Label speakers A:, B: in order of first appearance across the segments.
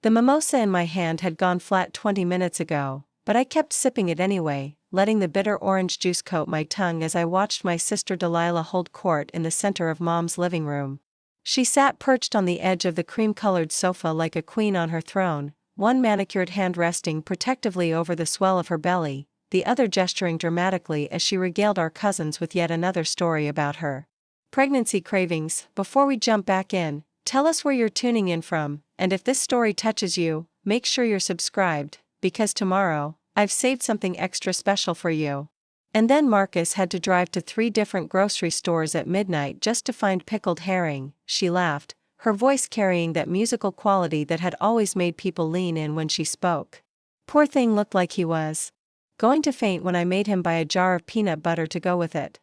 A: The mimosa in my hand had gone flat 20 minutes ago, but I kept sipping it anyway, letting the bitter orange juice coat my tongue as I watched my sister Delilah hold court in the center of Mom's living room. She sat perched on the edge of the cream-colored sofa like a queen on her throne, one manicured hand resting protectively over the swell of her belly, the other gesturing dramatically as she regaled our cousins with yet another story about her pregnancy cravings. Before we jump back in, tell us where you're tuning in from, and if this story touches you, make sure you're subscribed, because tomorrow, I've saved something extra special for you. And then Marcus had to drive to 3 different grocery stores at midnight just to find pickled herring. She laughed, her voice carrying that musical quality that had always made people lean in when she spoke. Poor thing looked like he was going to faint when I made him buy a jar of peanut butter to go with it.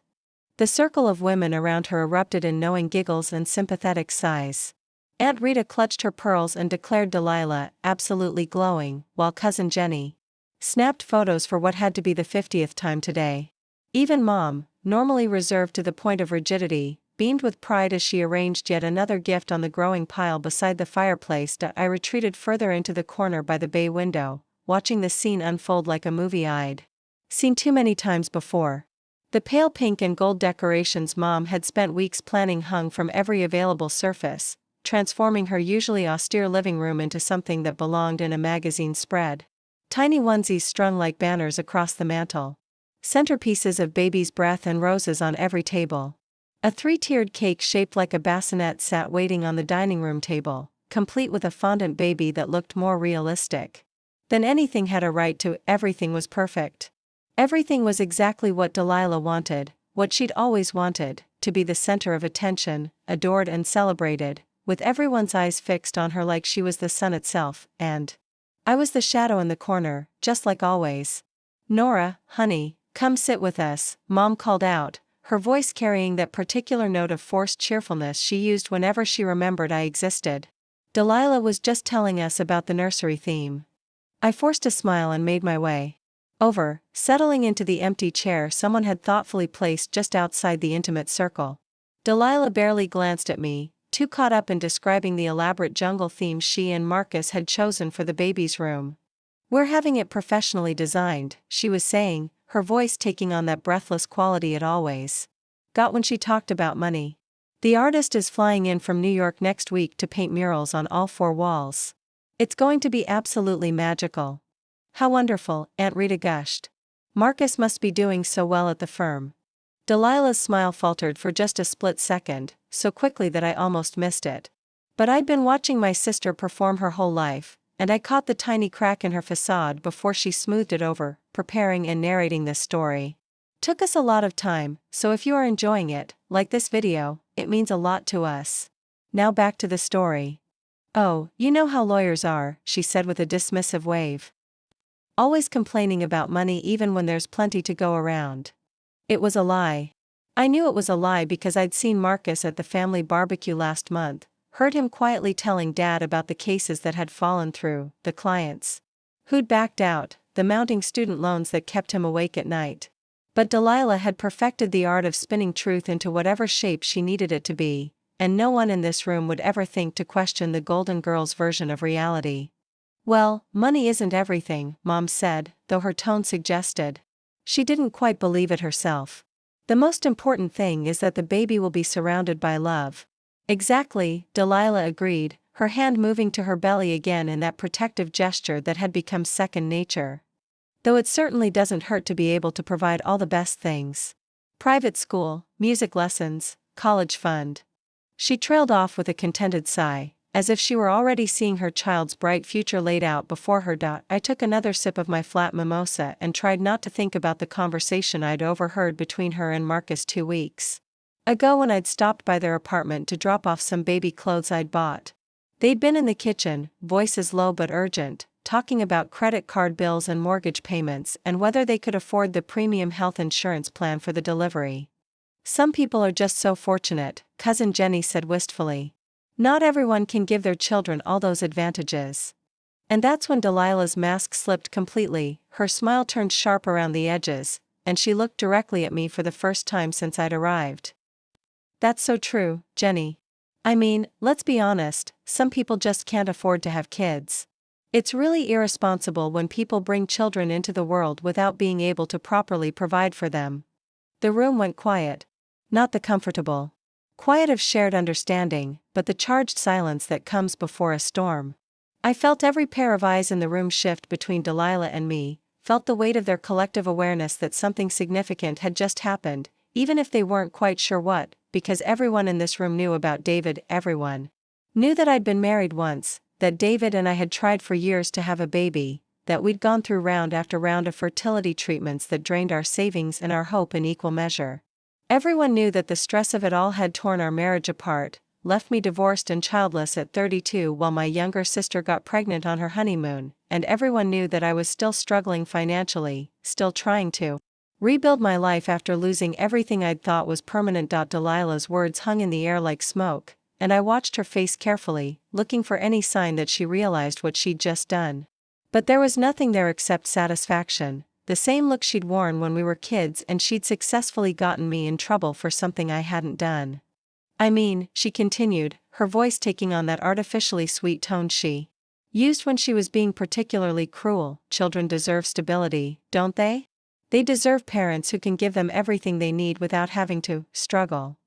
A: The circle of women around her erupted in knowing giggles and sympathetic sighs. Aunt Rita clutched her pearls and declared Delilah absolutely glowing, while Cousin Jenny snapped photos for what had to be the 50th time today. Even Mom, normally reserved to the point of rigidity, beamed with pride as she arranged yet another gift on the growing pile beside the fireplace. I retreated further into the corner by the bay window, watching the scene unfold like a movie I'd seen too many times before. The pale pink and gold decorations Mom had spent weeks planning hung from every available surface, transforming her usually austere living room into something that belonged in a magazine spread. Tiny onesies strung like banners across the mantel. Centerpieces of baby's breath and roses on every table. A 3-tiered cake shaped like a bassinet sat waiting on the dining room table, complete with a fondant baby that looked more realistic than anything had a right to. Everything was perfect. Everything was exactly what Delilah wanted, what she'd always wanted, to be the center of attention, adored and celebrated, with everyone's eyes fixed on her like she was the sun itself, and I was the shadow in the corner, just like always. "Nora, honey, come sit with us," Mom called out, her voice carrying that particular note of forced cheerfulness she used whenever she remembered I existed. Delilah was just telling us about the nursery theme. I forced a smile and made my way over, settling into the empty chair someone had thoughtfully placed just outside the intimate circle. Delilah barely glanced at me, too caught up in describing the elaborate jungle theme she and Marcus had chosen for the baby's room. "We're having it professionally designed," she was saying, her voice taking on that breathless quality it always got when she talked about money. "The artist is flying in from New York next week to paint murals on all 4 walls. It's going to be absolutely magical." "How wonderful," Aunt Rita gushed. "Marcus must be doing so well at the firm." Delilah's smile faltered for just a split second, so quickly that I almost missed it. But I'd been watching my sister perform her whole life, and I caught the tiny crack in her facade before she smoothed it over, preparing and narrating this story. Took us a lot of time, so if you are enjoying it, like this video, it means a lot to us. Now back to the story. "Oh, you know how lawyers are," she said with a dismissive wave. "Always complaining about money even when there's plenty to go around." It was a lie. I knew it was a lie because I'd seen Marcus at the family barbecue last month, heard him quietly telling Dad about the cases that had fallen through, the clients who'd backed out, the mounting student loans that kept him awake at night. But Delilah had perfected the art of spinning truth into whatever shape she needed it to be, and no one in this room would ever think to question the Golden Girls' version of reality. "Well, money isn't everything," Mom said, though her tone suggested she didn't quite believe it herself. "The most important thing is that the baby will be surrounded by love." "Exactly," Delilah agreed, her hand moving to her belly again in that protective gesture that had become second nature. "Though it certainly doesn't hurt to be able to provide all the best things. Private school, music lessons, college fund." She trailed off with a contented sigh, as if she were already seeing her child's bright future laid out before her. I took another sip of my flat mimosa and tried not to think about the conversation I'd overheard between her and Marcus 2 weeks ago when I'd stopped by their apartment to drop off some baby clothes I'd bought. They'd been in the kitchen, voices low but urgent, talking about credit card bills and mortgage payments and whether they could afford the premium health insurance plan for the delivery. "Some people are just so fortunate," Cousin Jenny said wistfully. "Not everyone can give their children all those advantages." And that's when Delilah's mask slipped completely, her smile turned sharp around the edges, and she looked directly at me for the first time since I'd arrived. "That's so true, Jenny. I mean, let's be honest, some people just can't afford to have kids." It's really irresponsible when people bring children into the world without being able to properly provide for them. The room went quiet. Not the comfortable quiet of shared understanding, but the charged silence that comes before a storm. I felt every pair of eyes in the room shift between Delilah and me, felt the weight of their collective awareness that something significant had just happened, even if they weren't quite sure what, because everyone in this room knew about David. Everyone knew that I'd been married once, that David and I had tried for years to have a baby, that we'd gone through round after round of fertility treatments that drained our savings and our hope in equal measure. Everyone knew that the stress of it all had torn our marriage apart, left me divorced and childless at 32 while my younger sister got pregnant on her honeymoon, and everyone knew that I was still struggling financially, still trying to rebuild my life after losing everything I'd thought was permanent. Delilah's words hung in the air like smoke, and I watched her face carefully, looking for any sign that she realized what she'd just done. But there was nothing there except satisfaction, the same look she'd worn when we were kids, and she'd successfully gotten me in trouble for something I hadn't done. I mean, she continued, her voice taking on that artificially sweet tone she used when she was being particularly cruel. Children deserve stability, don't they? They deserve parents who can give them everything they need without having to struggle.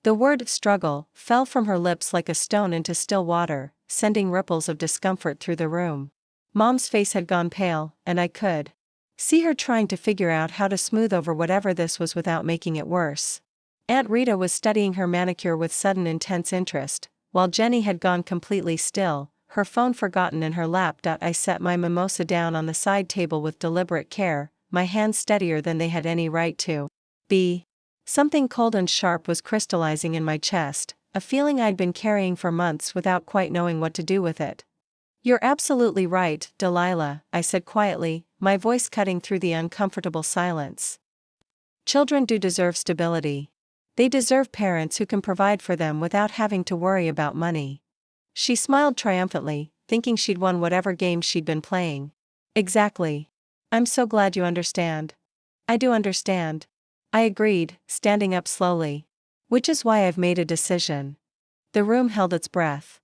A: The word struggle fell from her lips like a stone into still water, sending ripples of discomfort through the room. Mom's face had gone pale, and I could see her trying to figure out how to smooth over whatever this was without making it worse. Aunt Rita was studying her manicure with sudden intense interest, while Jenny had gone completely still, her phone forgotten in her lap. I set my mimosa down on the side table with deliberate care, my hands steadier than they had any right to be. Something cold and sharp was crystallizing in my chest, a feeling I'd been carrying for months without quite knowing what to do with it. "You're absolutely right, Delilah," I said quietly, my voice cutting through the uncomfortable silence. "Children do deserve stability. They deserve parents who can provide for them without having to worry about money." She smiled triumphantly, thinking she'd won whatever game she'd been playing. "Exactly. I'm so glad you understand." "I do understand," I agreed, standing up slowly. "Which is why I've made a decision." The room held its breath.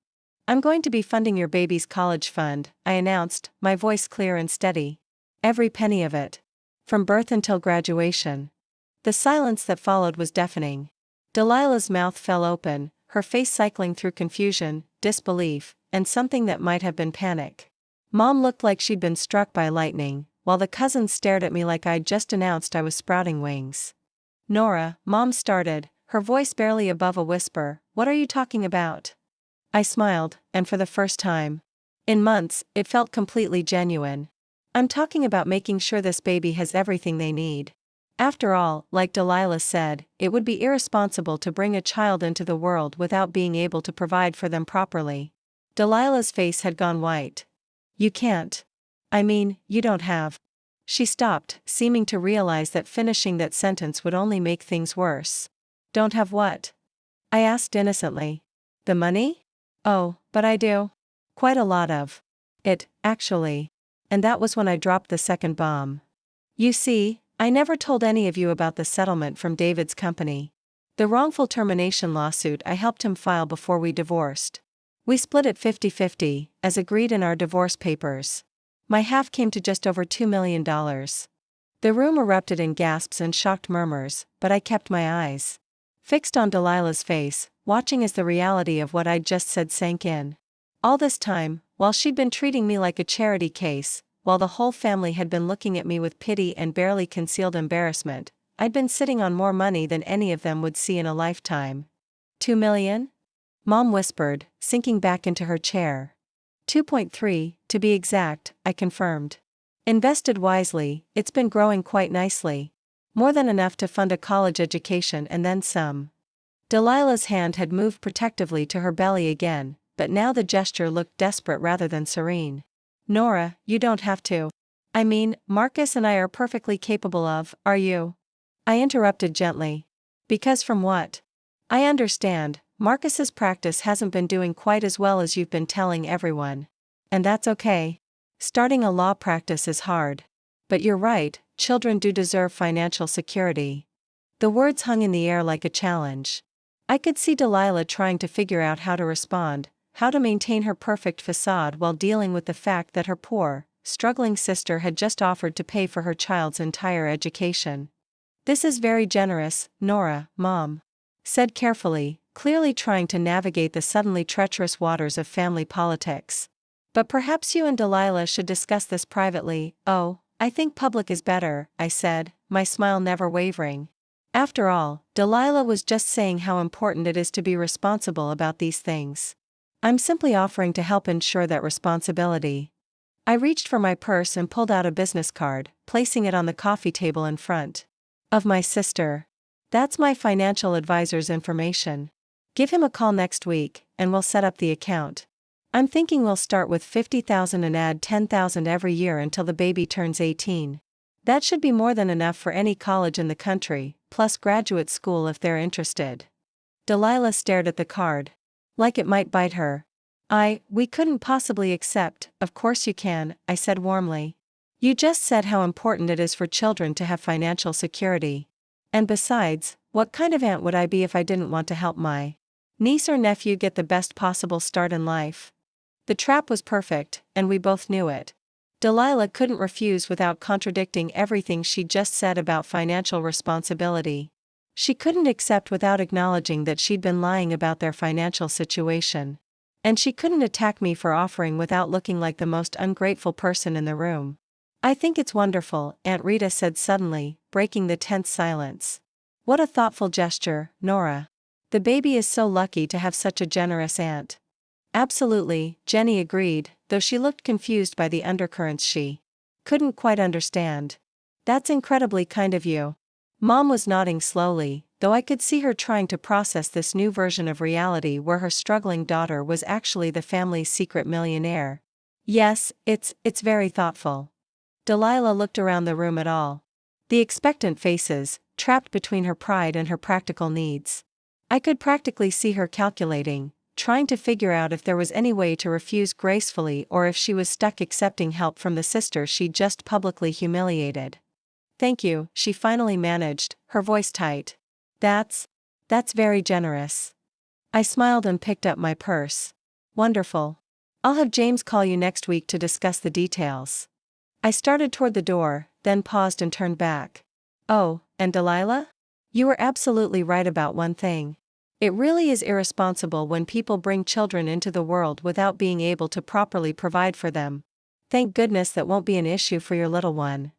A: "I'm going to be funding your baby's college fund," I announced, my voice clear and steady. "Every penny of it. From birth until graduation." The silence that followed was deafening. Delilah's mouth fell open, her face cycling through confusion, disbelief, and something that might have been panic. Mom looked like she'd been struck by lightning, while the cousins stared at me like I'd just announced I was sprouting wings. "Nora," Mom started, her voice barely above a whisper, "what are you talking about?" I smiled, and for the first time in months, it felt completely genuine. "I'm talking about making sure this baby has everything they need. After all, like Delilah said, it would be irresponsible to bring a child into the world without being able to provide for them properly." Delilah's face had gone white. "You can't. I mean, you don't have." She stopped, seeming to realize that finishing that sentence would only make things worse. "Don't have what?" I asked innocently. "The money?" "Oh, but I do. Quite a lot of it, actually." And that was when I dropped the second bomb. "You see, I never told any of you about the settlement from David's company. The wrongful termination lawsuit I helped him file before we divorced. We split it 50-50, as agreed in our divorce papers. My half came to just over $2 million. The room erupted in gasps and shocked murmurs, but I kept my eyes fixed on Delilah's face, watching as the reality of what I'd just said sank in. All this time, while she'd been treating me like a charity case, while the whole family had been looking at me with pity and barely concealed embarrassment, I'd been sitting on more money than any of them would see in a lifetime. $2 million? Mom whispered, sinking back into her chair. 2.3, to be exact, I confirmed. Invested wisely, it's been growing quite nicely. More than enough to fund a college education and then some. Delilah's hand had moved protectively to her belly again, but now the gesture looked desperate rather than serene. "Nora, you don't have to. I mean, Marcus and I are perfectly capable of, are you?" I interrupted gently. "Because from what I understand, Marcus's practice hasn't been doing quite as well as you've been telling everyone. And that's okay. Starting a law practice is hard. But you're right, children do deserve financial security." The words hung in the air like a challenge. I could see Delilah trying to figure out how to respond, how to maintain her perfect facade while dealing with the fact that her poor, struggling sister had just offered to pay for her child's entire education. "This is very generous, Nora," Mom said carefully, clearly trying to navigate the suddenly treacherous waters of family politics. "But perhaps you and Delilah should discuss this privately." "Oh, I think public is better," I said, my smile never wavering. After all, Delilah was just saying how important it is to be responsible about these things. I'm simply offering to help ensure that responsibility. I reached for my purse and pulled out a business card, placing it on the coffee table in front of my sister. "That's my financial advisor's information. Give him a call next week, and we'll set up the account. I'm thinking we'll start with 50,000 and add 10,000 every year until the baby turns 18. That should be more than enough for any college in the country, plus graduate school if they're interested." Delilah stared at the card. Like it might bite her. We couldn't possibly accept." "Of course you can," I said warmly. "You just said how important it is for children to have financial security. And besides, what kind of aunt would I be if I didn't want to help my niece or nephew get the best possible start in life?" The trap was perfect, and we both knew it. Delilah couldn't refuse without contradicting everything she'd just said about financial responsibility. She couldn't accept without acknowledging that she'd been lying about their financial situation. And she couldn't attack me for offering without looking like the most ungrateful person in the room. "I think it's wonderful," Aunt Rita said suddenly, breaking the tense silence. "What a thoughtful gesture, Nora. The baby is so lucky to have such a generous aunt." "Absolutely," Jenny agreed, though she looked confused by the undercurrents she couldn't quite understand. "That's incredibly kind of you." Mom was nodding slowly, though I could see her trying to process this new version of reality where her struggling daughter was actually the family's secret millionaire. "Yes, it's very thoughtful." Delilah looked around the room at all the expectant faces, trapped between her pride and her practical needs. I could practically see her calculating, trying to figure out if there was any way to refuse gracefully or if she was stuck accepting help from the sister she'd just publicly humiliated. "Thank you," she finally managed, her voice tight. That's very generous." I smiled and picked up my purse. "Wonderful. I'll have James call you next week to discuss the details." I started toward the door, then paused and turned back. "Oh, and Delilah? You were absolutely right about one thing. It really is irresponsible when people bring children into the world without being able to properly provide for them. Thank goodness that won't be an issue for your little one."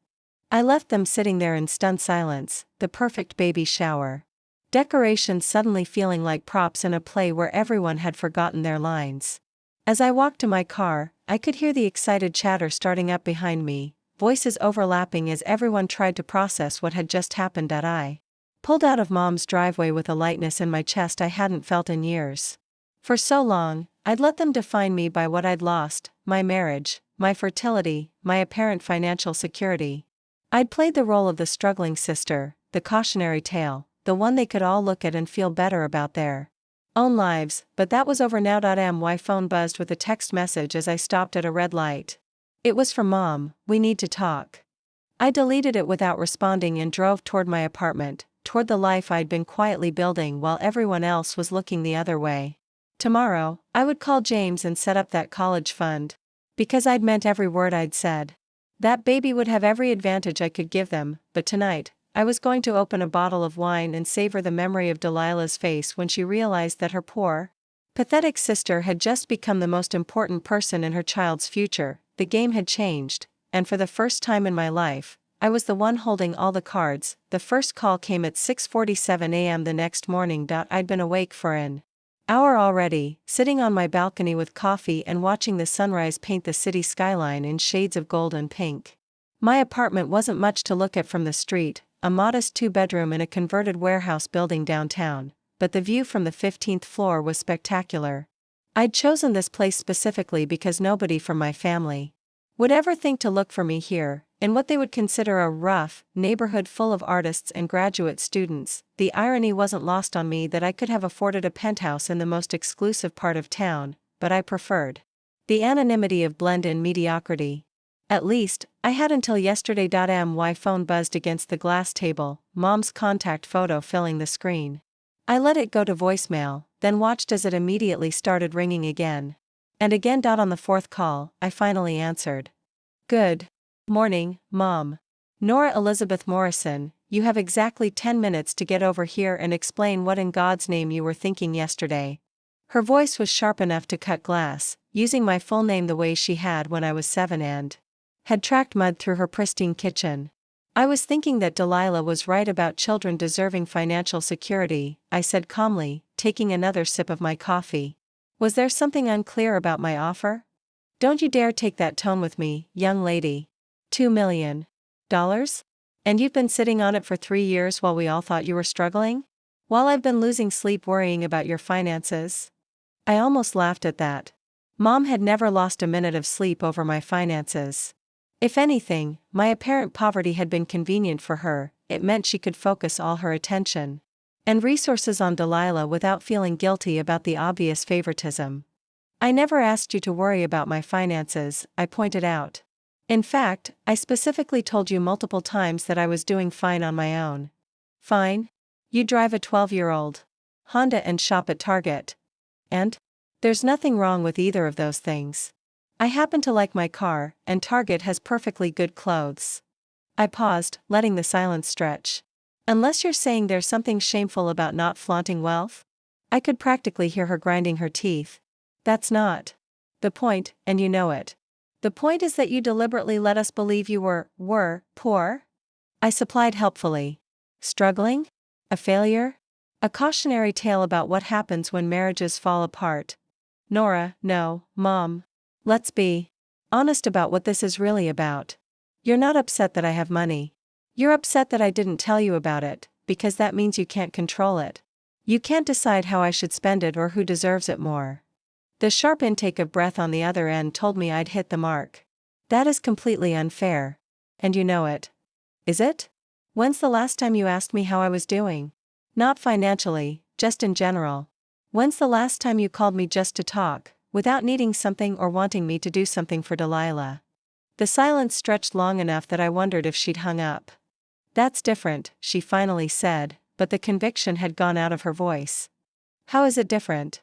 A: I left them sitting there in stunned silence, the perfect baby shower decorations suddenly feeling like props in a play where everyone had forgotten their lines. As I walked to my car, I could hear the excited chatter starting up behind me, voices overlapping as everyone tried to process what had just happened. I pulled out of Mom's driveway with a lightness in my chest I hadn't felt in years. For so long, I'd let them define me by what I'd lost: my marriage, my fertility, my apparent financial security. I'd played the role of the struggling sister, the cautionary tale, the one they could all look at and feel better about their own lives, but that was over now. My phone buzzed with a text message as I stopped at a red light. It was from Mom. "We need to talk." I deleted it without responding and drove toward my apartment, toward the life I'd been quietly building while everyone else was looking the other way. Tomorrow, I would call James and set up that college fund. Because I'd meant every word I'd said. That baby would have every advantage I could give them, but tonight, I was going to open a bottle of wine and savor the memory of Delilah's face when she realized that her poor, pathetic sister had just become the most important person in her child's future. The game had changed, and for the first time in my life, I was the one holding all the cards. The first call came at 6:47 a.m. the next morning. I'd been awake for an hour already, sitting on my balcony with coffee and watching the sunrise paint the city skyline in shades of gold and pink. My apartment wasn't much to look at from the street, a modest 2-bedroom in a converted warehouse building downtown, but the view from the 15th floor was spectacular. I'd chosen this place specifically because nobody from my family would ever think to look for me here, in what they would consider a rough neighborhood full of artists and graduate students. The irony wasn't lost on me that I could have afforded a penthouse in the most exclusive part of town, but I preferred the anonymity of blend-in mediocrity. At least, I had until yesterday. My phone buzzed against the glass table, Mom's contact photo filling the screen. I let it go to voicemail, then watched as it immediately started ringing again. And again. On the fourth call, I finally answered. Good morning, Mom. Nora Elizabeth Morrison, you have exactly 10 minutes to get over here and explain what in God's name you were thinking yesterday. Her voice was sharp enough to cut glass, using my full name the way she had when I was 7 and had tracked mud through her pristine kitchen. I was thinking that Delilah was right about children deserving financial security, I said calmly, taking another sip of my coffee. Was there something unclear about my offer? Don't you dare take that tone with me, young lady. $2 million? And you've been sitting on it for 3 years while we all thought you were struggling? While I've been losing sleep worrying about your finances? I almost laughed at that. Mom had never lost a minute of sleep over my finances. If anything, my apparent poverty had been convenient for her. It meant she could focus all her attention and resources on Delilah without feeling guilty about the obvious favoritism. I never asked you to worry about my finances, I pointed out. In fact, I specifically told you multiple times that I was doing fine on my own. Fine? You drive a 12-year-old Honda and shop at Target. And? There's nothing wrong with either of those things. I happen to like my car, and Target has perfectly good clothes. I paused, letting the silence stretch. Unless you're saying there's something shameful about not flaunting wealth? I could practically hear her grinding her teeth. That's not the point, and you know it. The point is that you deliberately let us believe you were poor? I supplied helpfully. Struggling? A failure? A cautionary tale about what happens when marriages fall apart. Nora, no, Mom. Let's be honest about what this is really about. You're not upset that I have money. You're upset that I didn't tell you about it, because that means you can't control it. You can't decide how I should spend it or who deserves it more. The sharp intake of breath on the other end told me I'd hit the mark. That is completely unfair. And you know it. Is it? When's the last time you asked me how I was doing? Not financially, just in general. When's the last time you called me just to talk, without needing something or wanting me to do something for Delilah? The silence stretched long enough that I wondered if she'd hung up. That's different, she finally said, but the conviction had gone out of her voice. How is it different?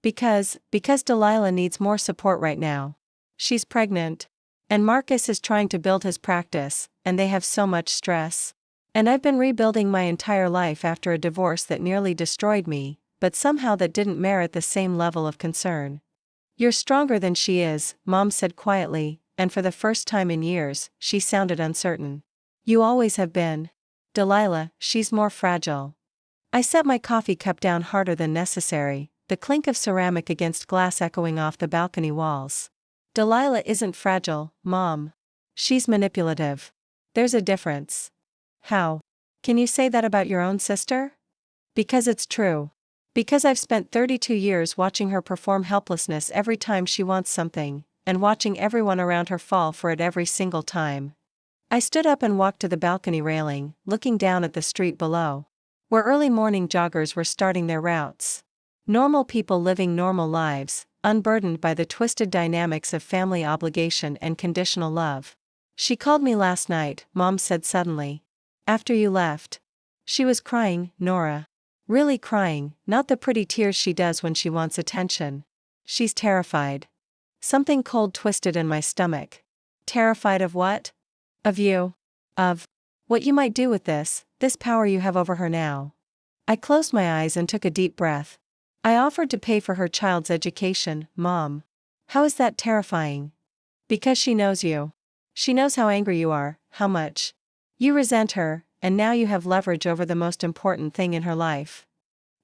A: Because Delilah needs more support right now. She's pregnant. And Marcus is trying to build his practice, and they have so much stress. And I've been rebuilding my entire life after a divorce that nearly destroyed me, but somehow that didn't merit the same level of concern. You're stronger than she is, Mom said quietly, and for the first time in years, she sounded uncertain. You always have been. Delilah, she's more fragile. I set my coffee cup down harder than necessary, the clink of ceramic against glass echoing off the balcony walls. Delilah isn't fragile, Mom. She's manipulative. There's a difference. How? Can you say that about your own sister? Because it's true. Because I've spent 32 years watching her perform helplessness every time she wants something, and watching everyone around her fall for it every single time. I stood up and walked to the balcony railing, looking down at the street below, where early morning joggers were starting their routes. Normal people living normal lives, unburdened by the twisted dynamics of family obligation and conditional love. She called me last night, Mom said suddenly. After you left. She was crying, Nora. Really crying, not the pretty tears she does when she wants attention. She's terrified. Something cold twisted in my stomach. Terrified of what? Of you. Of what you might do with this power you have over her now. I closed my eyes and took a deep breath. I offered to pay for her child's education, Mom. How is that terrifying? Because she knows you. She knows how angry you are, how much you resent her, and now you have leverage over the most important thing in her life.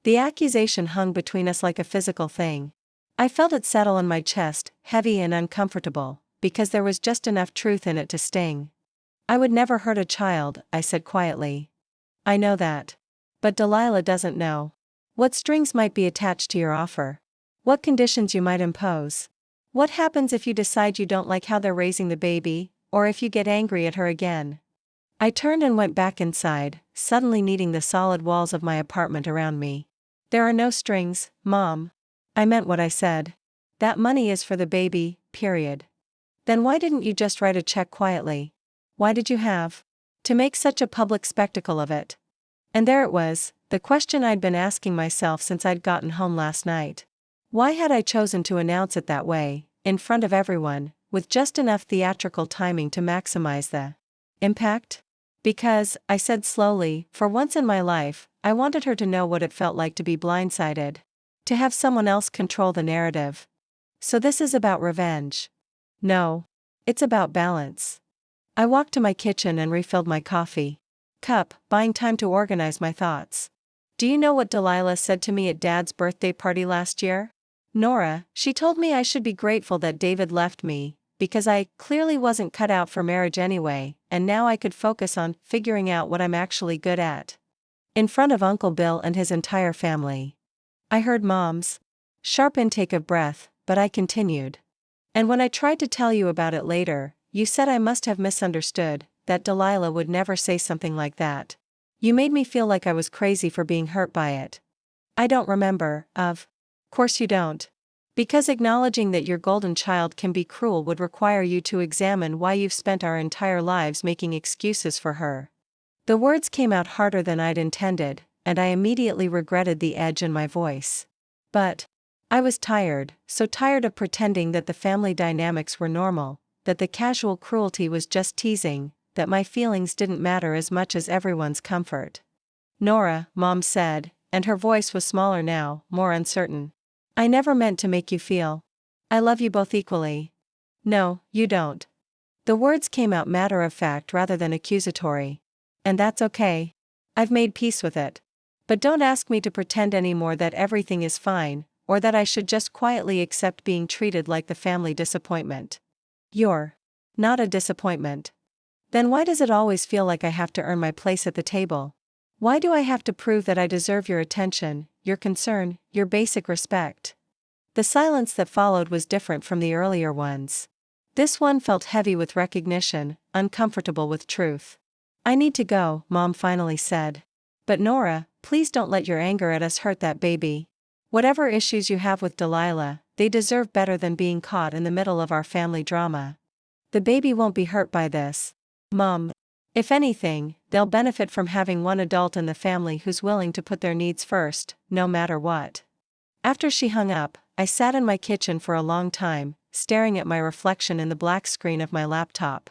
A: The accusation hung between us like a physical thing. I felt it settle in my chest, heavy and uncomfortable, because there was just enough truth in it to sting. I would never hurt a child, I said quietly. I know that. But Delilah doesn't know. What strings might be attached to your offer? What conditions you might impose? What happens if you decide you don't like how they're raising the baby, or if you get angry at her again? I turned and went back inside, suddenly needing the solid walls of my apartment around me. There are no strings, Mom. I meant what I said. That money is for the baby, period. Then why didn't you just write a check quietly? Why did you have to make such a public spectacle of it? And there it was, the question I'd been asking myself since I'd gotten home last night. Why had I chosen to announce it that way, in front of everyone, with just enough theatrical timing to maximize the impact? Because, I said slowly, for once in my life, I wanted her to know what it felt like to be blindsided. To have someone else control the narrative. So this is about revenge. No. It's about balance. I walked to my kitchen and refilled my coffee cup, buying time to organize my thoughts. Do you know what Delilah said to me at Dad's birthday party last year? Nora, she told me I should be grateful that David left me, because I clearly wasn't cut out for marriage anyway, and now I could focus on figuring out what I'm actually good at. In front of Uncle Bill and his entire family. I heard Mom's sharp intake of breath, but I continued. And when I tried to tell you about it later, you said I must have misunderstood, that Delilah would never say something like that. You made me feel like I was crazy for being hurt by it. I don't remember, of course you don't. Because acknowledging that your golden child can be cruel would require you to examine why you've spent our entire lives making excuses for her. The words came out harder than I'd intended, and I immediately regretted the edge in my voice. But I was tired, so tired of pretending that the family dynamics were normal, that the casual cruelty was just teasing, that my feelings didn't matter as much as everyone's comfort. Nora, Mom said, and her voice was smaller now, more uncertain. I never meant to make you feel. I love you both equally. No, you don't. The words came out matter of fact rather than accusatory. And that's okay. I've made peace with it. But don't ask me to pretend anymore that everything is fine, or that I should just quietly accept being treated like the family disappointment. You're not a disappointment. Then why does it always feel like I have to earn my place at the table? Why do I have to prove that I deserve your attention, your concern, your basic respect? The silence that followed was different from the earlier ones. This one felt heavy with recognition, uncomfortable with truth. I need to go, Mom finally said. But Nora, please don't let your anger at us hurt that baby. Whatever issues you have with Delilah, they deserve better than being caught in the middle of our family drama. The baby won't be hurt by this, Mom. If anything, they'll benefit from having one adult in the family who's willing to put their needs first, no matter what. After she hung up, I sat in my kitchen for a long time, staring at my reflection in the black screen of my laptop.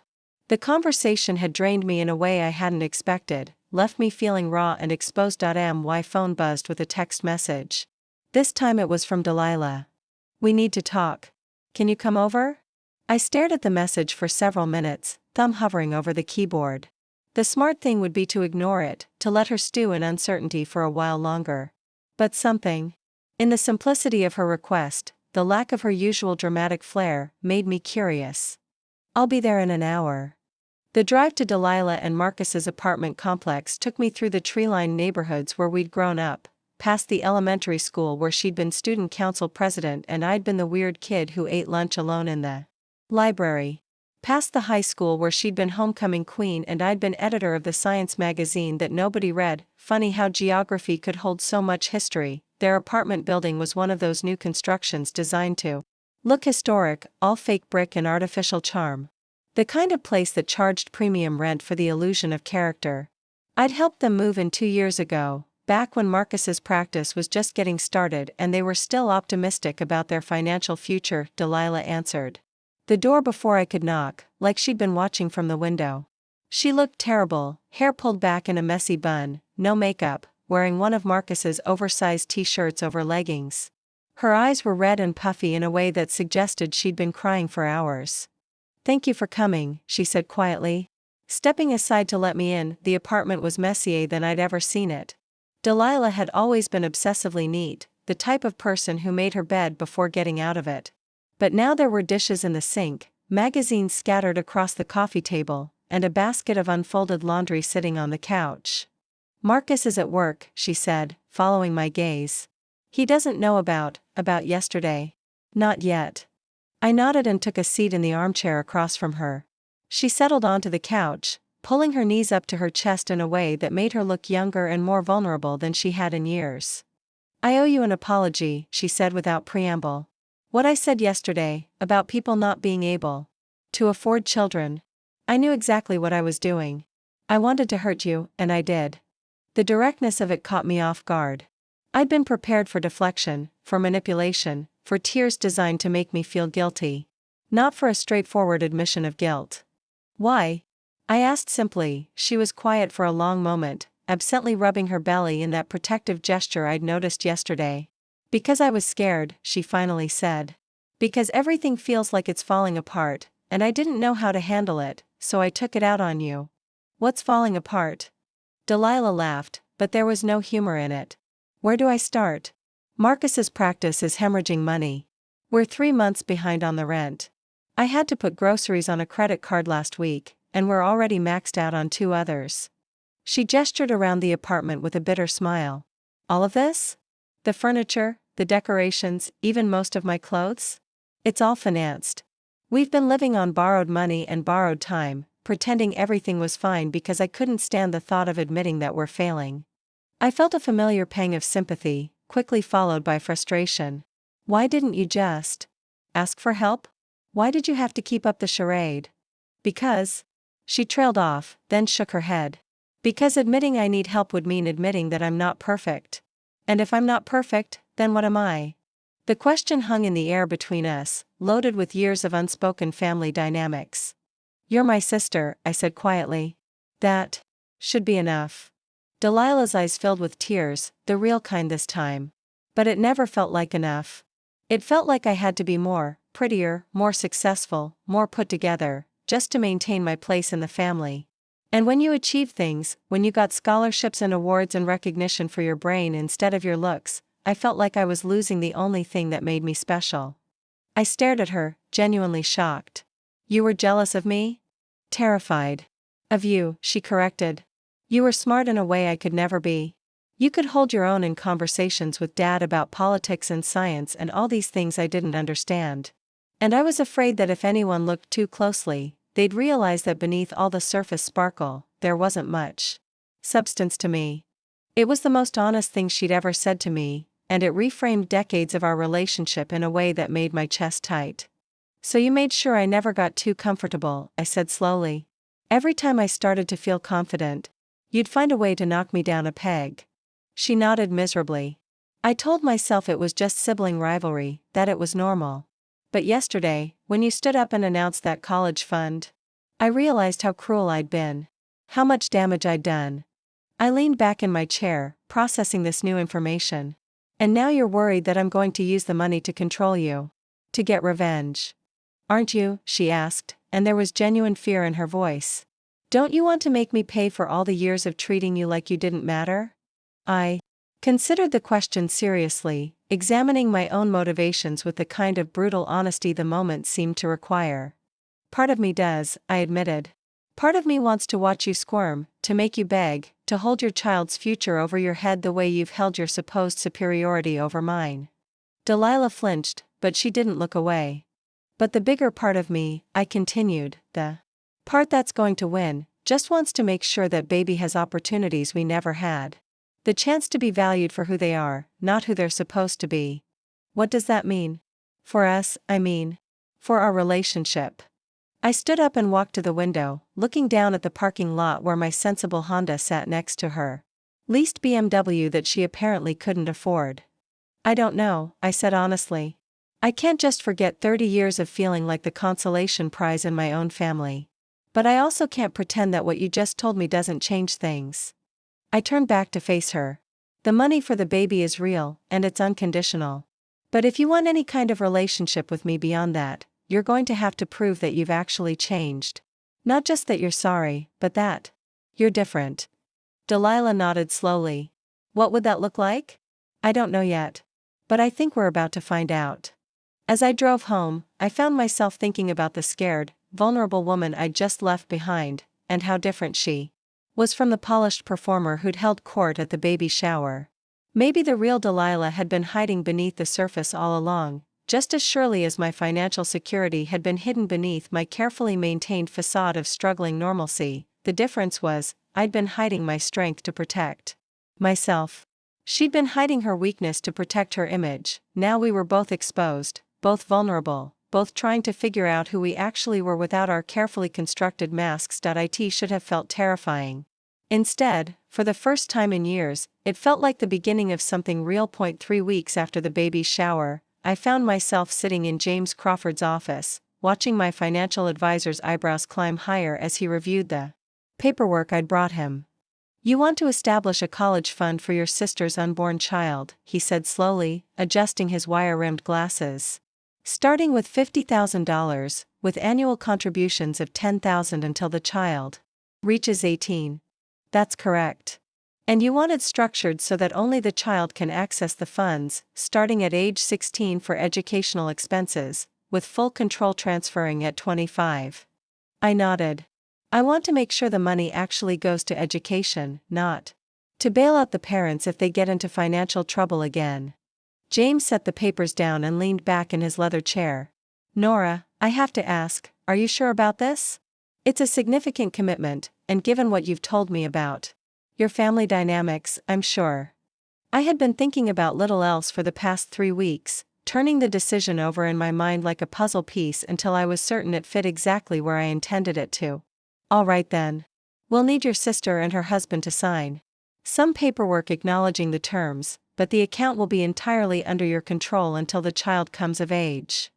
A: The conversation had drained me in a way I hadn't expected, left me feeling raw and exposed. My phone buzzed with a text message. This time it was from Delilah. We need to talk. Can you come over? I stared at the message for several minutes, thumb hovering over the keyboard. The smart thing would be to ignore it, to let her stew in uncertainty for a while longer. But something in the simplicity of her request, the lack of her usual dramatic flair, made me curious. I'll be there in an hour. The drive to Delilah and Marcus's apartment complex took me through the tree-lined neighborhoods where we'd grown up, past the elementary school where she'd been student council president and I'd been the weird kid who ate lunch alone in the library, past the high school where she'd been homecoming queen and I'd been editor of the science magazine that nobody read. Funny how geography could hold so much history. Their apartment building was one of those new constructions designed to look historic, all fake brick and artificial charm. The kind of place that charged premium rent for the illusion of character. I'd helped them move in 2 years ago, back when Marcus's practice was just getting started and they were still optimistic about their financial future. Delilah answered the door before I could knock, like she'd been watching from the window. She looked terrible, hair pulled back in a messy bun, no makeup, wearing one of Marcus's oversized t-shirts over leggings. Her eyes were red and puffy in a way that suggested she'd been crying for hours. Thank you for coming, she said quietly. Stepping aside to let me in, the apartment was messier than I'd ever seen it. Delilah had always been obsessively neat, the type of person who made her bed before getting out of it. But now there were dishes in the sink, magazines scattered across the coffee table, and a basket of unfolded laundry sitting on the couch. Marcus is at work, she said, following my gaze. He doesn't know about yesterday. Not yet. I nodded and took a seat in the armchair across from her. She settled onto the couch, pulling her knees up to her chest in a way that made her look younger and more vulnerable than she had in years. I owe you an apology, she said without preamble. What I said yesterday, about people not being able to afford children. I knew exactly what I was doing. I wanted to hurt you, and I did. The directness of it caught me off guard. I'd been prepared for deflection, for manipulation, for tears designed to make me feel guilty. Not for a straightforward admission of guilt. Why? I asked simply. She was quiet for a long moment, absently rubbing her belly in that protective gesture I'd noticed yesterday. Because I was scared, she finally said. Because everything feels like it's falling apart, and I didn't know how to handle it, so I took it out on you. What's falling apart? Delilah laughed, but there was no humor in it. Where do I start? Marcus's practice is hemorrhaging money. We're 3 months behind on the rent. I had to put groceries on a credit card last week, and we're already maxed out on 2 others. She gestured around the apartment with a bitter smile. All of this? The furniture, the decorations, even most of my clothes? It's all financed. We've been living on borrowed money and borrowed time, pretending everything was fine because I couldn't stand the thought of admitting that we're failing. I felt a familiar pang of sympathy, quickly followed by frustration. Why didn't you just ask for help? Why did you have to keep up the charade? Because. She trailed off, then shook her head. Because admitting I need help would mean admitting that I'm not perfect. And if I'm not perfect, then what am I? The question hung in the air between us, loaded with years of unspoken family dynamics. You're my sister, I said quietly. That should be enough. Delilah's eyes filled with tears, the real kind this time. But it never felt like enough. It felt like I had to be more, prettier, more successful, more put together, just to maintain my place in the family. And when you achieve things, when you got scholarships and awards and recognition for your brain instead of your looks, I felt like I was losing the only thing that made me special. I stared at her, genuinely shocked. You were jealous of me? Terrified. Of you, she corrected. You were smart in a way I could never be. You could hold your own in conversations with Dad about politics and science and all these things I didn't understand. And I was afraid that if anyone looked too closely, they'd realize that beneath all the surface sparkle, there wasn't much substance to me. It was the most honest thing she'd ever said to me, and it reframed decades of our relationship in a way that made my chest tight. So you made sure I never got too comfortable, I said slowly. Every time I started to feel confident, you'd find a way to knock me down a peg. She nodded miserably. I told myself it was just sibling rivalry, that it was normal. But yesterday, when you stood up and announced that college fund, I realized how cruel I'd been. How much damage I'd done. I leaned back in my chair, processing this new information. And now you're worried that I'm going to use the money to control you. To get revenge. Aren't you? She asked, and there was genuine fear in her voice. Don't you want to make me pay for all the years of treating you like you didn't matter? I considered the question seriously, examining my own motivations with the kind of brutal honesty the moment seemed to require. Part of me does, I admitted. Part of me wants to watch you squirm, to make you beg, to hold your child's future over your head the way you've held your supposed superiority over mine. Delilah flinched, but she didn't look away. But the bigger part of me, I continued, the part that's going to win, just wants to make sure that baby has opportunities we never had. The chance to be valued for who they are, not who they're supposed to be. What does that mean? For us, I mean. For our relationship. I stood up and walked to the window, looking down at the parking lot where my sensible Honda sat next to her leased BMW that she apparently couldn't afford. I don't know, I said honestly. I can't just forget 30 years of feeling like the consolation prize in my own family. But I also can't pretend that what you just told me doesn't change things. I turned back to face her. The money for the baby is real, and it's unconditional. But if you want any kind of relationship with me beyond that, you're going to have to prove that you've actually changed. Not just that you're sorry, but that you're different. Delilah nodded slowly. What would that look like? I don't know yet. But I think we're about to find out. As I drove home, I found myself thinking about the scared, vulnerable woman I'd just left behind, and how different she was from the polished performer who'd held court at the baby shower. Maybe the real Delilah had been hiding beneath the surface all along, just as surely as my financial security had been hidden beneath my carefully maintained facade of struggling normalcy. The difference was, I'd been hiding my strength to protect myself. She'd been hiding her weakness to protect her image. Now we were both exposed, both vulnerable, both trying to figure out who we actually were without our carefully constructed masks. It should have felt terrifying. Instead, for the first time in years, it felt like the beginning of something real. 3 weeks after the baby's shower, I found myself sitting in James Crawford's office, watching my financial advisor's eyebrows climb higher as he reviewed the paperwork I'd brought him. "You want to establish a college fund for your sister's unborn child," he said slowly, adjusting his wire-rimmed glasses. "Starting with $50,000, with annual contributions of $10,000 until the child reaches 18. That's correct. And you want it structured so that only the child can access the funds, starting at age 16 for educational expenses, with full control transferring at 25. I nodded. "I want to make sure the money actually goes to education, not to bail out the parents if they get into financial trouble again." James set the papers down and leaned back in his leather chair. "Nora, I have to ask, are you sure about this? It's a significant commitment, and given what you've told me about your family dynamics, I'm sure." I had been thinking about little else for the past 3 weeks, turning the decision over in my mind like a puzzle piece until I was certain it fit exactly where I intended it to. "All right then. We'll need your sister and her husband to sign some paperwork acknowledging the terms, but the account will be entirely under your control until the child comes of age."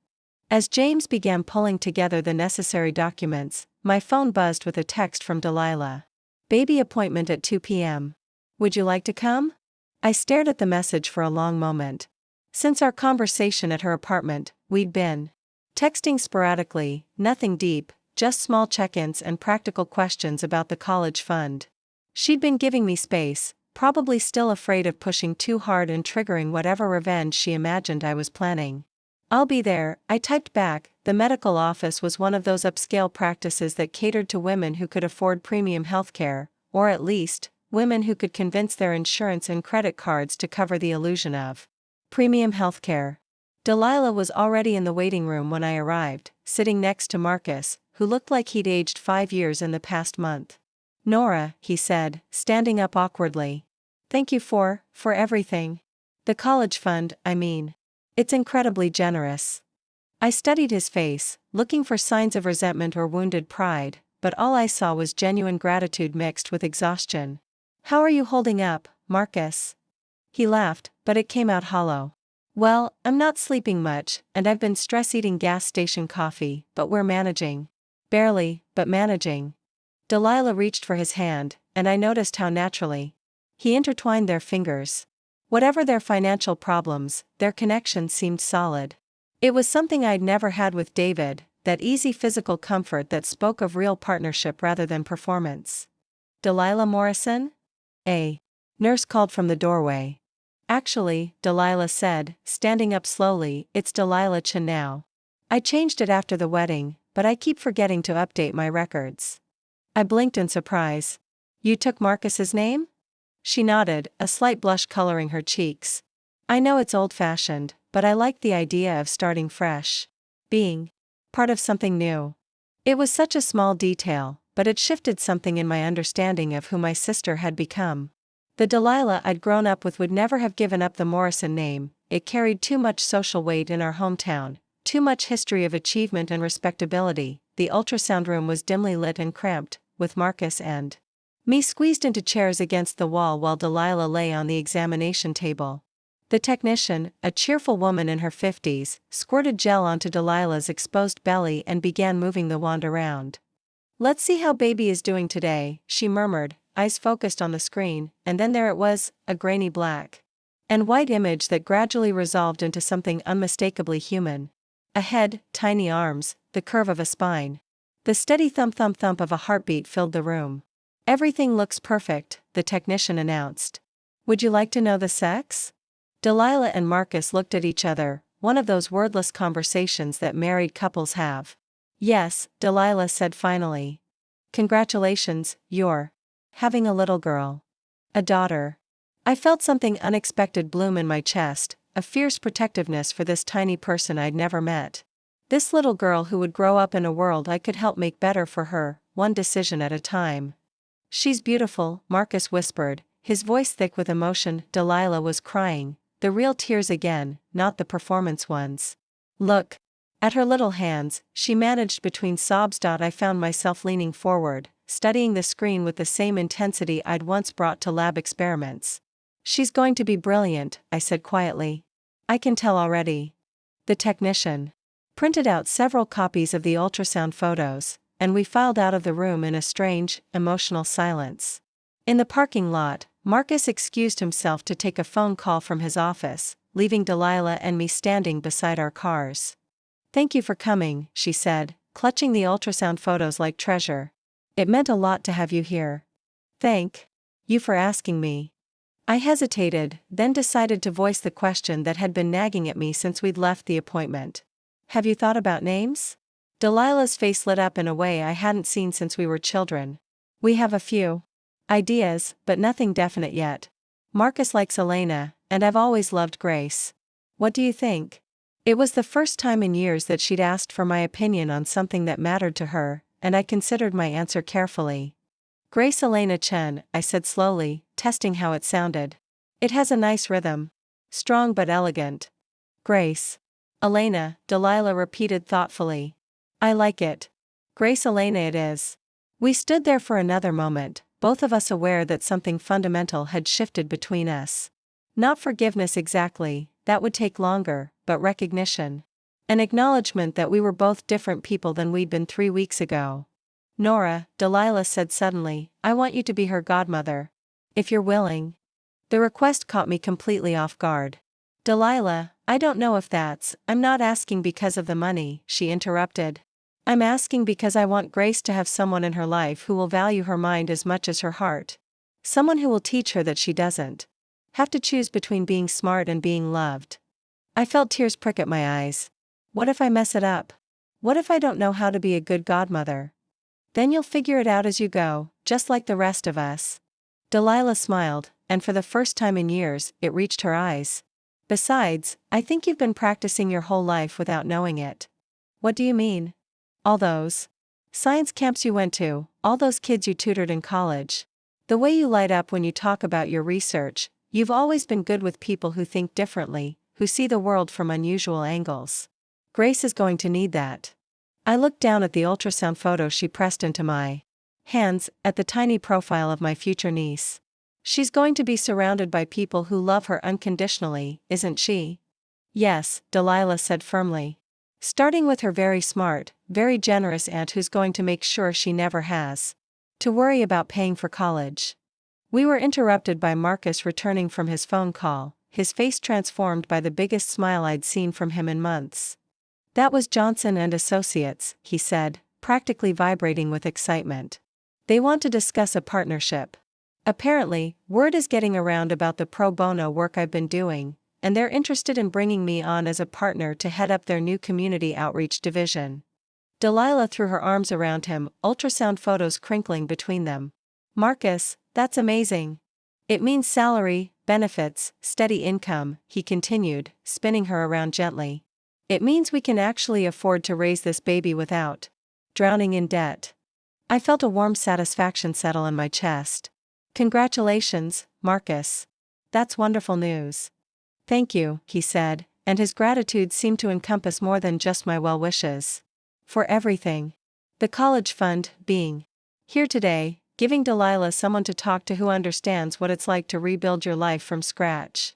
A: As James began pulling together the necessary documents, my phone buzzed with a text from Delilah. "Baby appointment at 2 p.m. Would you like to come?" I stared at the message for a long moment. Since our conversation at her apartment, we'd been texting sporadically, nothing deep, just small check-ins and practical questions about the college fund. She'd been giving me space, probably still afraid of pushing too hard and triggering whatever revenge she imagined I was planning. "I'll be there," I typed back. The medical office was one of those upscale practices that catered to women who could afford premium healthcare, or at least, women who could convince their insurance and credit cards to cover the illusion of premium healthcare. Delilah was already in the waiting room when I arrived, sitting next to Marcus, who looked like he'd aged 5 years in the past month. "Nora," he said, standing up awkwardly. "Thank you for everything. The college fund, I mean. It's incredibly generous." I studied his face, looking for signs of resentment or wounded pride, but all I saw was genuine gratitude mixed with exhaustion. "How are you holding up, Marcus?" He laughed, but it came out hollow. "Well, I'm not sleeping much, and I've been stress-eating gas station coffee, but we're managing. Barely, but managing." Delilah reached for his hand, and I noticed how naturally he intertwined their fingers. Whatever their financial problems, their connection seemed solid. It was something I'd never had with David, that easy physical comfort that spoke of real partnership rather than performance. "Delilah Morrison?" A nurse called from the doorway. "Actually," Delilah said, standing up slowly, "it's Delilah Chen now. I changed it after the wedding, but I keep forgetting to update my records." I blinked in surprise. "You took Marcus's name?" She nodded, a slight blush coloring her cheeks. "I know it's old-fashioned, but I like the idea of starting fresh. Being part of something new." It was such a small detail, but it shifted something in my understanding of who my sister had become. The Delilah I'd grown up with would never have given up the Morrison name. It carried too much social weight in our hometown, too much history of achievement and respectability. The ultrasound room was dimly lit and cramped, with Marcus and me squeezed into chairs against the wall while Delilah lay on the examination table. The technician, a cheerful woman in her 50s, squirted gel onto Delilah's exposed belly and began moving the wand around. "Let's see how baby is doing today," she murmured, eyes focused on the screen, and then there it was, a grainy black and white image that gradually resolved into something unmistakably human. A head, tiny arms, the curve of a spine. The steady thump-thump-thump of a heartbeat filled the room. "Everything looks perfect," the technician announced. "Would you like to know the sex?" Delilah and Marcus looked at each other, one of those wordless conversations that married couples have. "Yes," Delilah said finally. "Congratulations, you're having a little girl. A daughter." I felt something unexpected bloom in my chest, a fierce protectiveness for this tiny person I'd never met. This little girl who would grow up in a world I could help make better for her, one decision at a time. "She's beautiful," Marcus whispered, his voice thick with emotion. Delilah was crying, the real tears again, not the performance ones. "Look at her little hands," she managed between sobs. I found myself leaning forward, studying the screen with the same intensity I'd once brought to lab experiments. "She's going to be brilliant," I said quietly. "I can tell already." The technician printed out several copies of the ultrasound photos, and we filed out of the room in a strange, emotional silence. In the parking lot, Marcus excused himself to take a phone call from his office, leaving Delilah and me standing beside our cars. "Thank you for coming," she said, clutching the ultrasound photos like treasure. "It meant a lot to have you here." "Thank you for asking me." I hesitated, then decided to voice the question that had been nagging at me since we'd left the appointment. "Have you thought about names?" Delilah's face lit up in a way I hadn't seen since we were children. "We have a few ideas, but nothing definite yet. Marcus likes Elena, and I've always loved Grace. What do you think?" It was the first time in years that she'd asked for my opinion on something that mattered to her, and I considered my answer carefully. "Grace Elena Chen," I said slowly, testing how it sounded. "It has a nice rhythm. Strong but elegant." "Grace Elena," Delilah repeated thoughtfully. "I like it. Grace Elena it is." We stood there for another moment, both of us aware that something fundamental had shifted between us. Not forgiveness exactly, that would take longer, but recognition. An acknowledgement that we were both different people than we'd been 3 weeks ago. "Nora," Delilah said suddenly, "I want you to be her godmother. If you're willing." The request caught me completely off guard. "Delilah, I don't know if I'm not asking because of the money," she interrupted. "I'm asking because I want Grace to have someone in her life who will value her mind as much as her heart. Someone who will teach her that she doesn't have to choose between being smart and being loved." I felt tears prick at my eyes. What if I mess it up? What if I don't know how to be a good godmother? "Then you'll figure it out as you go, just like the rest of us." Delilah smiled, and for the first time in years, it reached her eyes. "Besides, I think you've been practicing your whole life without knowing it." "What do you mean?" "All those science camps you went to, all those kids you tutored in college. The way you light up when you talk about your research, you've always been good with people who think differently, who see the world from unusual angles. Grace is going to need that." I looked down at the ultrasound photo she pressed into my hands, at the tiny profile of my future niece. "She's going to be surrounded by people who love her unconditionally, isn't she?" "Yes," Delilah said firmly. "Starting with her very smart, very generous aunt who's going to make sure she never has to worry about paying for college." We were interrupted by Marcus returning from his phone call, his face transformed by the biggest smile I'd seen from him in months. "That was Johnson and Associates," he said, practically vibrating with excitement. "They want to discuss a partnership. Apparently, word is getting around about the pro bono work I've been doing, and they're interested in bringing me on as a partner to head up their new community outreach division." Delilah threw her arms around him, ultrasound photos crinkling between them. "Marcus, that's amazing. It means salary, benefits, steady income," he continued, spinning her around gently. "It means we can actually afford to raise this baby without drowning in debt." I felt a warm satisfaction settle in my chest. "Congratulations, Marcus. That's wonderful news." "Thank you," he said, and his gratitude seemed to encompass more than just my well wishes. "For everything. The college fund, being here today, giving Delilah someone to talk to who understands what it's like to rebuild your life from scratch."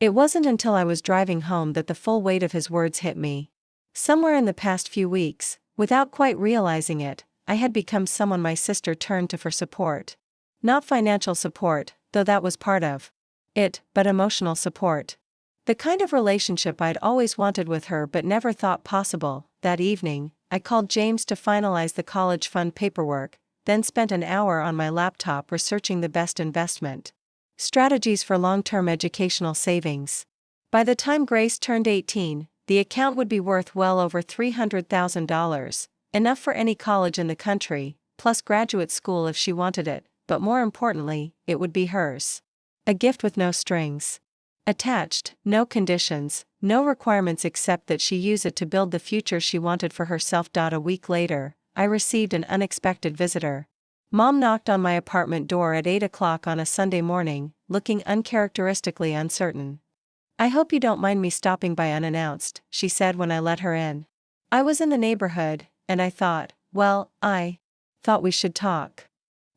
A: It wasn't until I was driving home that the full weight of his words hit me. Somewhere in the past few weeks, without quite realizing it, I had become someone my sister turned to for support. Not financial support, though that was part of it, but emotional support. The kind of relationship I'd always wanted with her but never thought possible. That evening, I called James to finalize the college fund paperwork, then spent an hour on my laptop researching the best investment strategies for long-term educational savings. By the time Grace turned 18, the account would be worth well over $300,000, enough for any college in the country, plus graduate school if she wanted it, but more importantly, it would be hers. A gift with no strings attached, no conditions, no requirements except that she use it to build the future she wanted for herself. A week later, I received an unexpected visitor. Mom knocked on my apartment door at 8 o'clock on a Sunday morning, looking uncharacteristically uncertain. "I hope you don't mind me stopping by unannounced," she said when I let her in. I was in the neighborhood, and I thought, well, I Thought we should talk.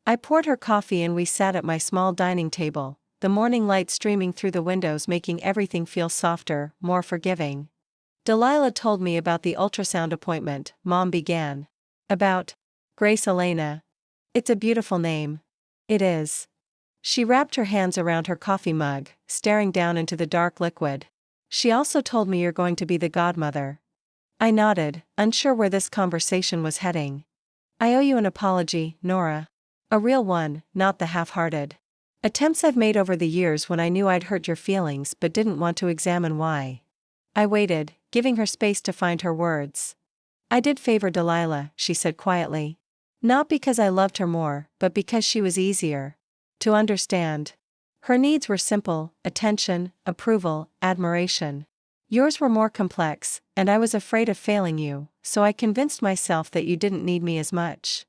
A: I poured her coffee and we sat at my small dining table, the morning light streaming through the windows making everything feel softer, more forgiving. Delilah told me about the ultrasound appointment, Mom began. About Grace Elena. It's a beautiful name. It is. She wrapped her hands around her coffee mug, staring down into the dark liquid. She also told me you're going to be the godmother. I nodded, unsure where this conversation was heading. I owe you an apology, Nora. A real one, not the half-hearted attempts I've made over the years when I knew I'd hurt your feelings but didn't want to examine why. I waited, giving her space to find her words. I did favor Delilah, she said quietly. Not because I loved her more, but because she was easier to understand. Her needs were simple: attention, approval, admiration. Yours were more complex, and I was afraid of failing you, so I convinced myself that you didn't need me as much.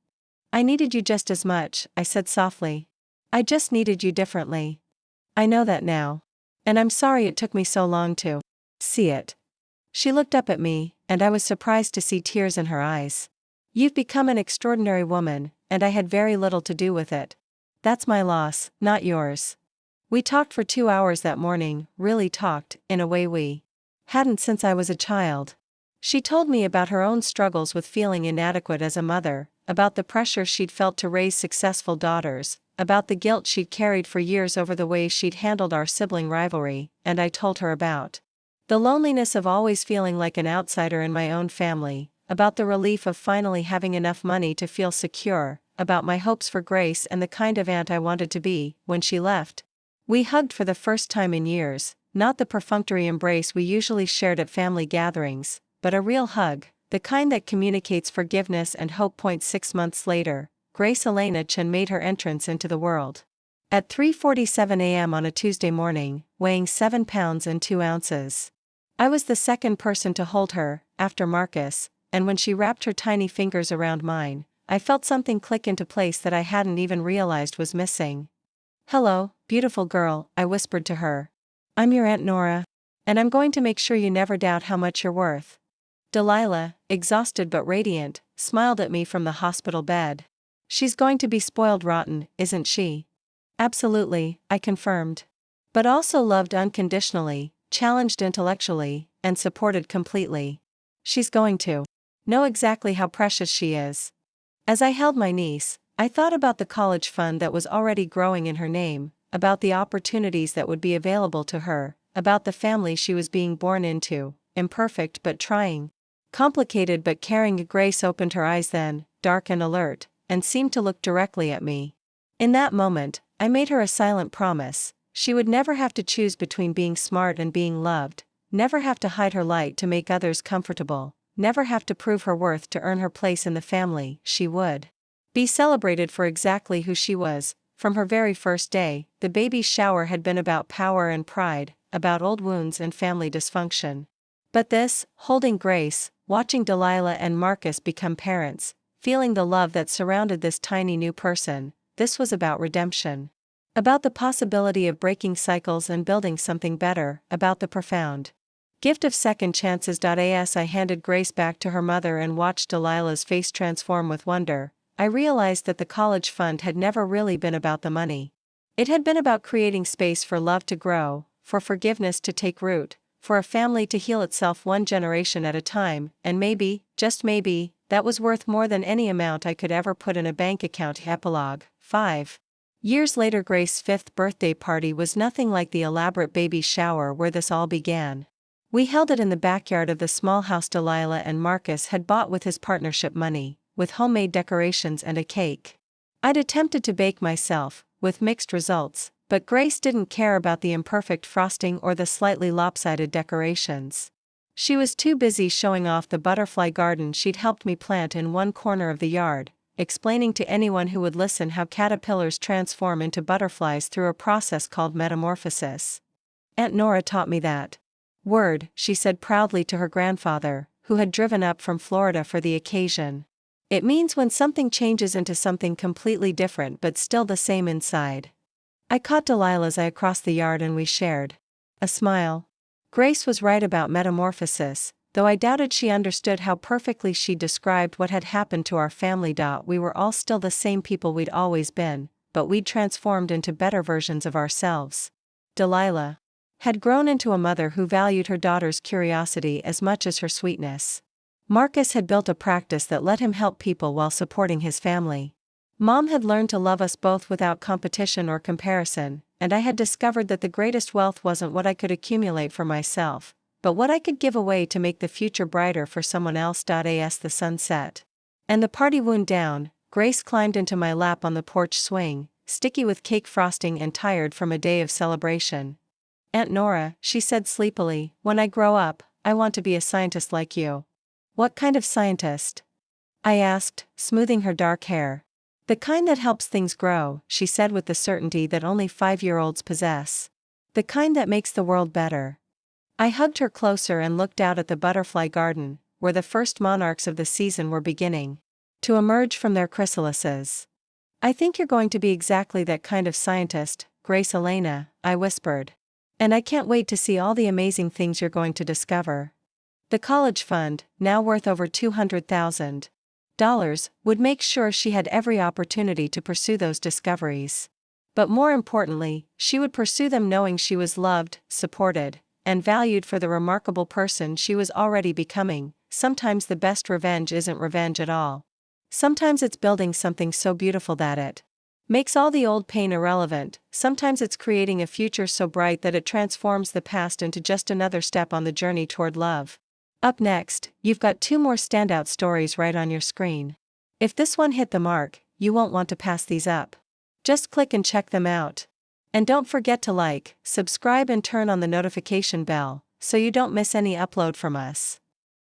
A: I needed you just as much, I said softly. I just needed you differently. I know that now. And I'm sorry it took me so long to see it. She looked up at me, and I was surprised to see tears in her eyes. You've become an extraordinary woman, and I had very little to do with it. That's my loss, not yours. We talked for 2 hours that morning, really talked, in a way we hadn't since I was a child. She told me about her own struggles with feeling inadequate as a mother, about the pressure she'd felt to raise successful daughters, about the guilt she'd carried for years over the way she'd handled our sibling rivalry, and I told her about the loneliness of always feeling like an outsider in my own family, about the relief of finally having enough money to feel secure, about my hopes for Grace and the kind of aunt I wanted to be. When she left, we hugged for the first time in years, not the perfunctory embrace we usually shared at family gatherings, but a real hug, the kind that communicates forgiveness and hope. 6 months later, Grace Elena Chen made her entrance into the world. At 3:47 a.m. on a Tuesday morning, weighing 7 pounds and 2 ounces. I was the second person to hold her, after Marcus, and when she wrapped her tiny fingers around mine, I felt something click into place that I hadn't even realized was missing. Hello, beautiful girl, I whispered to her. I'm your Aunt Nora. And I'm going to make sure you never doubt how much you're worth. Delilah, exhausted but radiant, smiled at me from the hospital bed. She's going to be spoiled rotten, isn't she? Absolutely, I confirmed. But also loved unconditionally, challenged intellectually, and supported completely. She's going to know exactly how precious she is. As I held my niece, I thought about the college fund that was already growing in her name, about the opportunities that would be available to her, about the family she was being born into, imperfect but trying, complicated but caring. Grace opened her eyes then, dark and alert, and seemed to look directly at me. In that moment, I made her a silent promise: she would never have to choose between being smart and being loved, never have to hide her light to make others comfortable, never have to prove her worth to earn her place in the family. She would be celebrated for exactly who she was. From her very first day, the baby shower had been about power and pride, about old wounds and family dysfunction. But this, holding Grace, watching Delilah and Marcus become parents, feeling the love that surrounded this tiny new person, this was about redemption. About the possibility of breaking cycles and building something better, about the profound gift of second chances. As I handed Grace back to her mother and watched Delilah's face transform with wonder, I realized that the college fund had never really been about the money. It had been about creating space for love to grow, for forgiveness to take root, for a family to heal itself one generation at a time, and maybe, just maybe, that was worth more than any amount I could ever put in a bank account. Epilogue 5 years later, Grace's 5th birthday party was nothing like the elaborate baby shower where this all began. We held it in the backyard of the small house Delilah and Marcus had bought with his partnership money, with homemade decorations and a cake I'd attempted to bake myself, with mixed results, but Grace didn't care about the imperfect frosting or the slightly lopsided decorations. She was too busy showing off the butterfly garden she'd helped me plant in one corner of the yard, explaining to anyone who would listen how caterpillars transform into butterflies through a process called metamorphosis. Aunt Nora taught me that word, she said proudly to her grandfather, who had driven up from Florida for the occasion. It means when something changes into something completely different but still the same inside. I caught Delilah's eye across the yard and we shared a smile. Grace was right about metamorphosis, though I doubted she understood how perfectly she described what had happened to our family. We were all still the same people we'd always been, but we'd transformed into better versions of ourselves. Delilah had grown into a mother who valued her daughter's curiosity as much as her sweetness. Marcus had built a practice that let him help people while supporting his family. Mom had learned to love us both without competition or comparison, and I had discovered that the greatest wealth wasn't what I could accumulate for myself, but what I could give away to make the future brighter for someone else. As the sun set and the party wound down, Grace climbed into my lap on the porch swing, sticky with cake frosting and tired from a day of celebration. "Aunt Nora," she said sleepily, "when I grow up, I want to be a scientist like you." "What kind of scientist?" I asked, smoothing her dark hair. "The kind that helps things grow," she said with the certainty that only 5-year-olds possess. "The kind that makes the world better." I hugged her closer and looked out at the butterfly garden, where the first monarchs of the season were beginning to emerge from their chrysalises. "I think you're going to be exactly that kind of scientist, Grace Elena," I whispered. "And I can't wait to see all the amazing things you're going to discover." The college fund, now worth over $200,000, would make sure she had every opportunity to pursue those discoveries. But more importantly, she would pursue them knowing she was loved, supported, and valued for the remarkable person she was already becoming. Sometimes the best revenge isn't revenge at all. Sometimes it's building something so beautiful that it makes all the old pain irrelevant. Sometimes it's creating a future so bright that it transforms the past into just another step on the journey toward love. Up next, you've got 2 more standout stories right on your screen. If this one hit the mark, you won't want to pass these up. Just click and check them out. And don't forget to like, subscribe and turn on the notification bell, so you don't miss any upload from us.